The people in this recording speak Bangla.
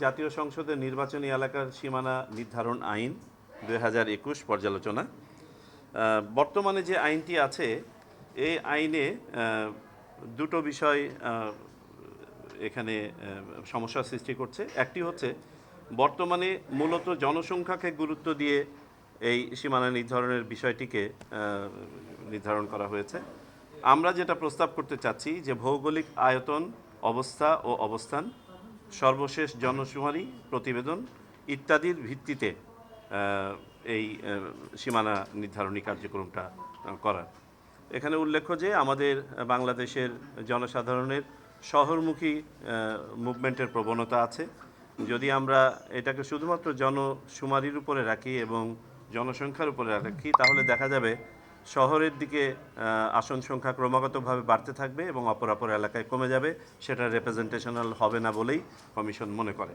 জাতীয় সংসদের নির্বাচনী এলাকার সীমানা নির্ধারণ আইন 2021 পর্যালোচনা। বর্তমানে যে আইনটি আছে এই আইনে দুটো বিষয় এখানে সমস্যার সৃষ্টি করছে। একটি হচ্ছে বর্তমানে মূলত জনসংখ্যাকে গুরুত্ব দিয়ে এই সীমানা নির্ধারণের বিষয়টিকে নির্ধারণ করা হয়েছে। আমরা যেটা প্রস্তাব করতে চাচ্ছি যে ভৌগোলিক আয়তন, অবস্থা ও অবস্থান, সর্বশেষ জনশুমারি প্রতিবেদন ইত্যাদির ভিত্তিতে এই সীমানা নির্ধারণী কার্যক্রমটা করার। এখানে উল্লেখ্য যে আমাদের বাংলাদেশের জনসাধারণের শহরমুখী মুভমেন্টের প্রবণতা আছে। যদি আমরা এটাকে শুধুমাত্র জনশুমারির উপরে রাখি এবং জনসংখ্যার উপরে রাখি তাহলে দেখা যাবে শহরের দিকে আসন সংখ্যা ক্রমাগতভাবে বাড়তে থাকবে এবং অপর এলাকায় কমে যাবে। সেটা রিপ্রেজেন্টেশনাল হবে না বলেই কমিশন মনে করে।